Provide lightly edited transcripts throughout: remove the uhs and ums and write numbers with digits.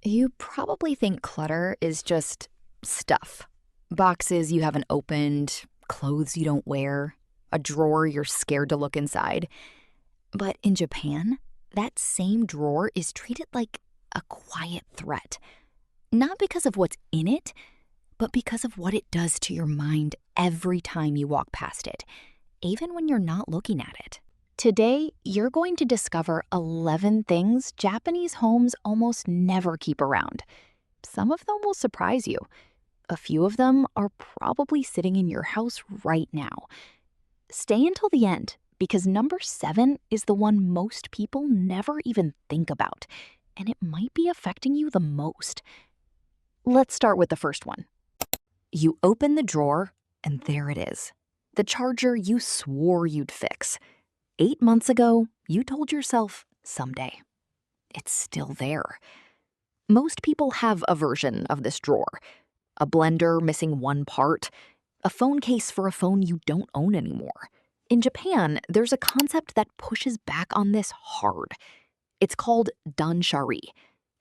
You probably think clutter is just stuff. Boxes you haven't opened, clothes you don't wear, a drawer you're scared to look inside. But in Japan, that same drawer is treated like a quiet threat. Not because of what's in it, but because of what it does to your mind every time you walk past it, even when you're not looking at it. Today, you're going to discover 11 things Japanese homes almost never keep around. Some of them will surprise you. A few of them are probably sitting in your house right now. Stay until the end, because number 7 is the one most people never even think about, and it might be affecting you the most. Let's start with the first one. You open the drawer, and there it is. The charger you swore you'd fix. 8 months ago, you told yourself, someday. It's still there. Most people have a version of this drawer. A blender missing one part, a phone case for a phone you don't own anymore. In Japan, there's a concept that pushes back on this hard. It's called Danshari,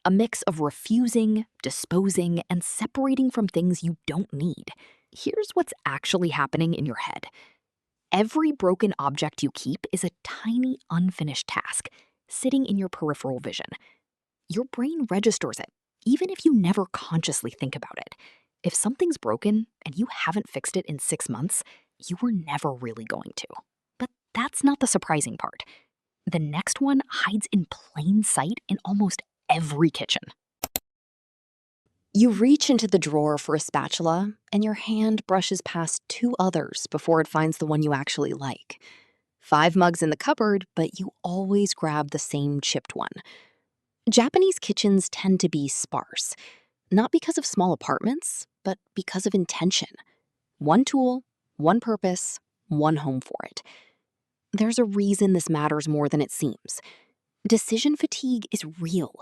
a mix of refusing, disposing, and separating from things you don't need. Here's what's actually happening in your head. Every broken object you keep is a tiny, unfinished task, sitting in your peripheral vision. Your brain registers it, even if you never consciously think about it. If something's broken and you haven't fixed it in 6 months, you were never really going to. But that's not the surprising part. The next one hides in plain sight in almost every kitchen. You reach into the drawer for a spatula, and your hand brushes past 2 others before it finds the one you actually like. 5 mugs in the cupboard, but you always grab the same chipped one. Japanese kitchens tend to be sparse, not because of small apartments, but because of intention. One tool, one purpose, one home for it. There's a reason this matters more than it seems. Decision fatigue is real.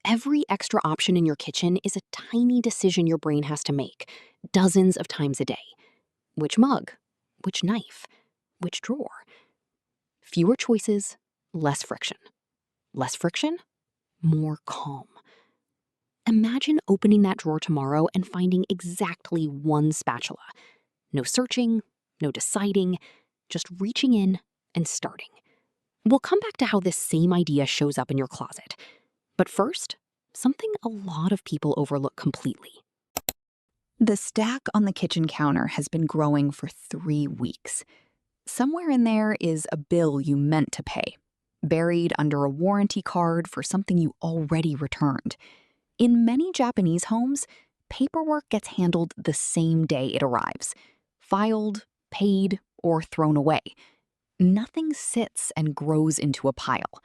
Every extra option in your kitchen is a tiny decision your brain has to make, dozens of times a day. Which mug? Which knife? Which drawer? Fewer choices, less friction. Less friction, more calm. Imagine opening that drawer tomorrow and finding exactly one spatula. No searching, no deciding, just reaching in and starting. We'll come back to how this same idea shows up in your closet. But first, something a lot of people overlook completely. The stack on the kitchen counter has been growing for 3 weeks. Somewhere in there is a bill you meant to pay, buried under a warranty card for something you already returned. In many Japanese homes, paperwork gets handled the same day it arrives, filed, paid, or thrown away. Nothing sits and grows into a pile.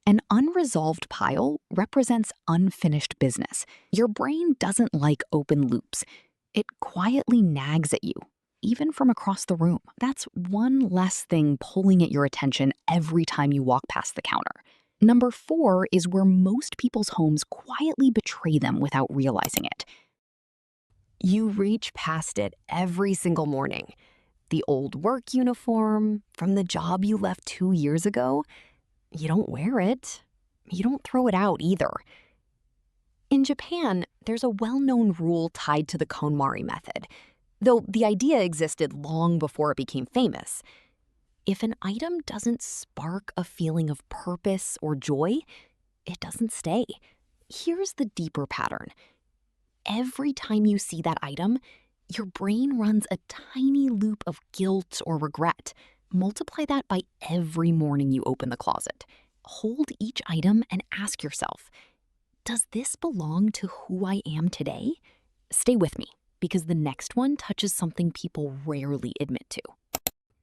An unresolved pile represents unfinished business. Your brain doesn't like open loops. It quietly nags at you, even from across the room. That's one less thing pulling at your attention every time you walk past the counter. Number 4 is where most people's homes quietly betray them without realizing it. You reach past it every single morning. The old work uniform from the job you left 2 years ago. You don't wear it. You don't throw it out either. In Japan, there's a well-known rule tied to the KonMari method, though the idea existed long before it became famous. If an item doesn't spark a feeling of purpose or joy, it doesn't stay. Here's the deeper pattern. Every time you see that item, your brain runs a tiny loop of guilt or regret. Multiply that by every morning you open the closet. Hold each item and ask yourself, does this belong to who I am today? Stay with me, because the next one touches something people rarely admit to.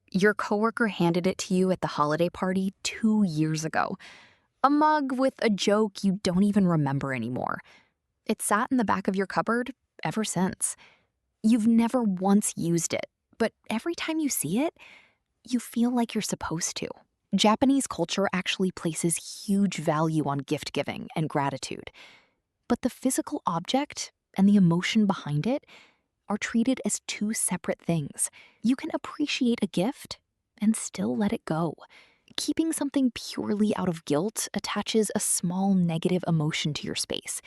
Your coworker handed it to you at the holiday party 2 years ago. A mug with a joke you don't even remember anymore. It sat in the back of your cupboard ever since. You've never once used it, but every time you see it, you feel like you're supposed to. Japanese culture actually places huge value on gift giving and gratitude. But the physical object and the emotion behind it are treated as 2 separate things. You can appreciate a gift and still let it go. Keeping something purely out of guilt attaches a small negative emotion to your space.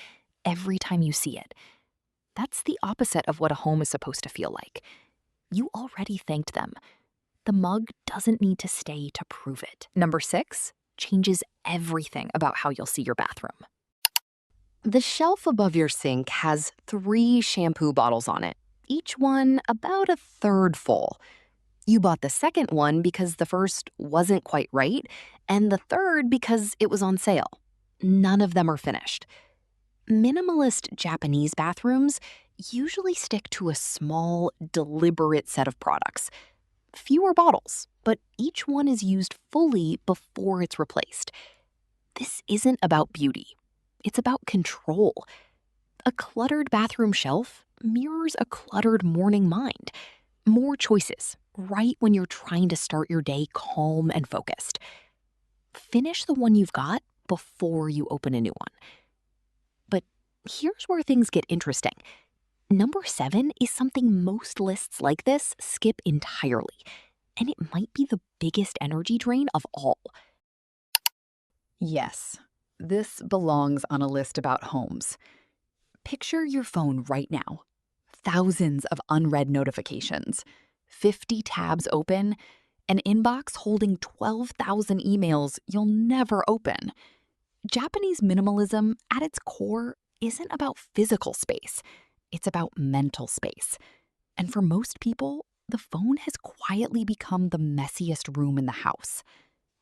every time you see it. That's the opposite of what a home is supposed to feel like. You already thanked them. The mug doesn't need to stay to prove it. Number 6 changes everything about how you'll see your bathroom. The shelf above your sink has 3 shampoo bottles on it, each one about a third full. You bought the second one because the first wasn't quite right, and the third because it was on sale. None of them are finished. Minimalist Japanese bathrooms usually stick to a small, deliberate set of products. Fewer bottles, but each one is used fully before it's replaced. This isn't about beauty. It's about control. A cluttered bathroom shelf mirrors a cluttered morning mind. More choices, right when you're trying to start your day calm and focused. Finish the one you've got before you open a new one. But here's where things get interesting. Number 7 is something most lists like this skip entirely, and it might be the biggest energy drain of all. Yes, this belongs on a list about homes. Picture your phone right now. Thousands of unread notifications, 50 tabs open, an inbox holding 12,000 emails you'll never open. Japanese minimalism, at its core, isn't about physical space. It's about mental space. And for most people, the phone has quietly become the messiest room in the house.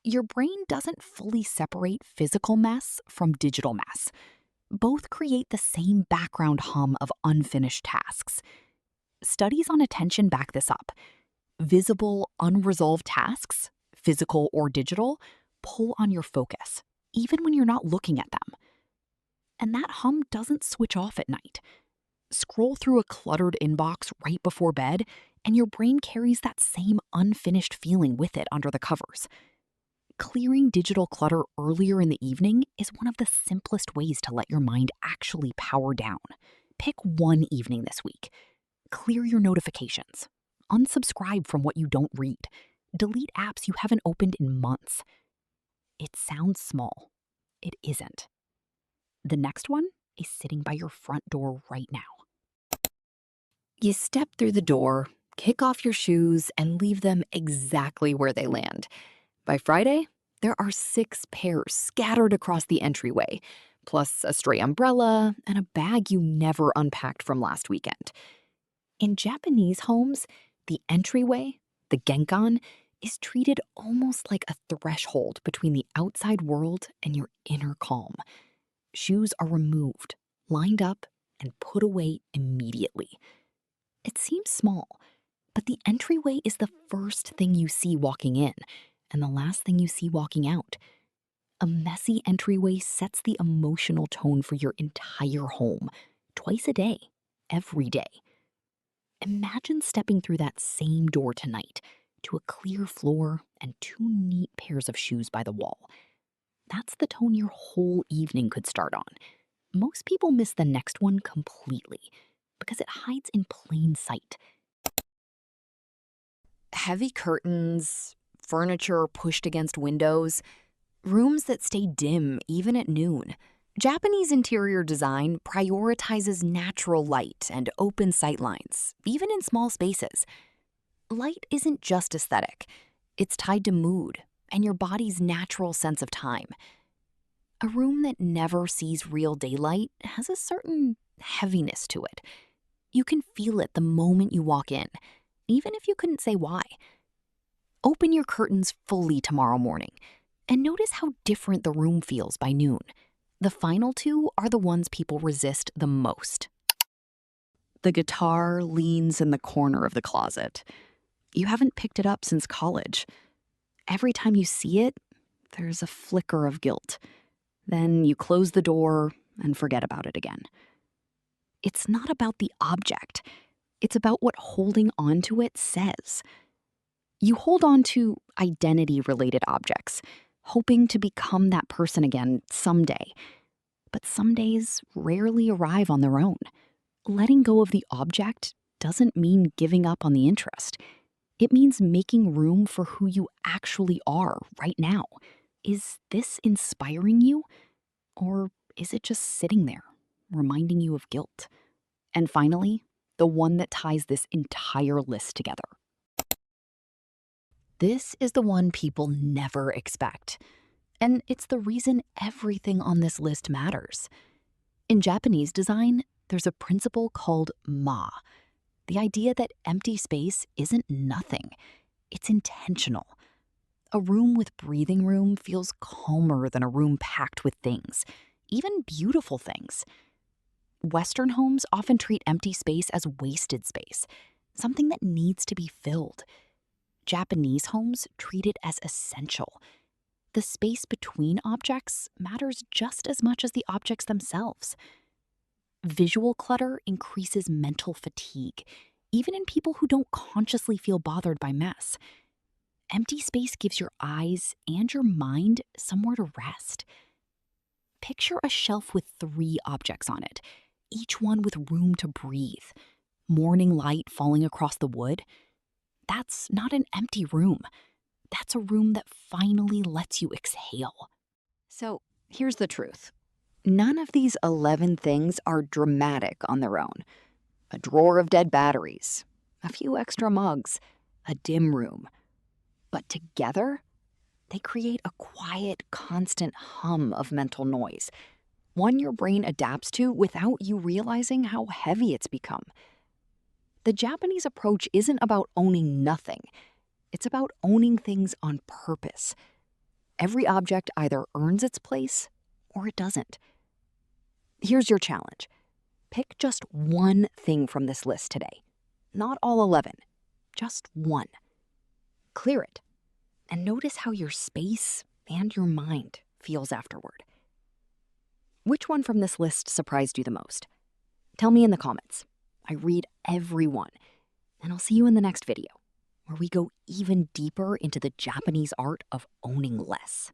Your brain doesn't fully separate physical mess from digital mess. Both create the same background hum of unfinished tasks. Studies on attention back this up. Visible, unresolved tasks, physical or digital, pull on your focus, even when you're not looking at them. And that hum doesn't switch off at night. Scroll through a cluttered inbox right before bed, and your brain carries that same unfinished feeling with it under the covers. Clearing digital clutter earlier in the evening is one of the simplest ways to let your mind actually power down. Pick one evening this week. Clear your notifications. Unsubscribe from what you don't read. Delete apps you haven't opened in months. It sounds small. It isn't. The next one is sitting by your front door right now. You step through the door, kick off your shoes, and leave them exactly where they land. By Friday, there are 6 pairs scattered across the entryway, plus a stray umbrella and a bag you never unpacked from last weekend. In Japanese homes, the entryway, the genkan, is treated almost like a threshold between the outside world and your inner calm. Shoes are removed, lined up, and put away immediately. It seems small, but the entryway is the first thing you see walking in and the last thing you see walking out. A messy entryway sets the emotional tone for your entire home, twice a day, every day. Imagine stepping through that same door tonight to a clear floor and 2 neat pairs of shoes by the wall. That's the tone your whole evening could start on. Most people miss the next one completely because it hides in plain sight. Heavy curtains, furniture pushed against windows, rooms that stay dim even at noon. Japanese interior design prioritizes natural light and open sightlines, even in small spaces. Light isn't just aesthetic. It's tied to mood and your body's natural sense of time. A room that never sees real daylight has a certain heaviness to it. You can feel it the moment you walk in, even if you couldn't say why. Open your curtains fully tomorrow morning and notice how different the room feels by noon. The final 2 are the ones people resist the most. The guitar leans in the corner of the closet. You haven't picked it up since college. Every time you see it, there's a flicker of guilt. Then you close the door and forget about it again. It's not about the object. It's about what holding on to it says. You hold on to identity-related objects, hoping to become that person again someday. But some days rarely arrive on their own. Letting go of the object doesn't mean giving up on the interest. It means making room for who you actually are right now. Is this inspiring you? Or is it just sitting there, reminding you of guilt. And finally, the one that ties this entire list together. This is the one people never expect. And it's the reason everything on this list matters. In Japanese design, there's a principle called ma, the idea that empty space isn't nothing, it's intentional. A room with breathing room feels calmer than a room packed with things, even beautiful things. Western homes often treat empty space as wasted space, something that needs to be filled. Japanese homes treat it as essential. The space between objects matters just as much as the objects themselves. Visual clutter increases mental fatigue, even in people who don't consciously feel bothered by mess. Empty space gives your eyes and your mind somewhere to rest. Picture a shelf with 3 objects on it, each one with room to breathe. Morning light falling across the wood. That's not an empty room. That's a room that finally lets you exhale. So here's the truth. None of these 11 things are dramatic on their own. A drawer of dead batteries, a few extra mugs, a dim room. But together, they create a quiet, constant hum of mental noise, one your brain adapts to without you realizing how heavy it's become. The Japanese approach isn't about owning nothing. It's about owning things on purpose. Every object either earns its place or it doesn't. Here's your challenge. Pick just one thing from this list today. Not all 11, just one. Clear it, and notice how your space and your mind feels afterward. Which one from this list surprised you the most? Tell me in the comments. I read every one, and I'll see you in the next video, where we go even deeper into the Japanese art of owning less.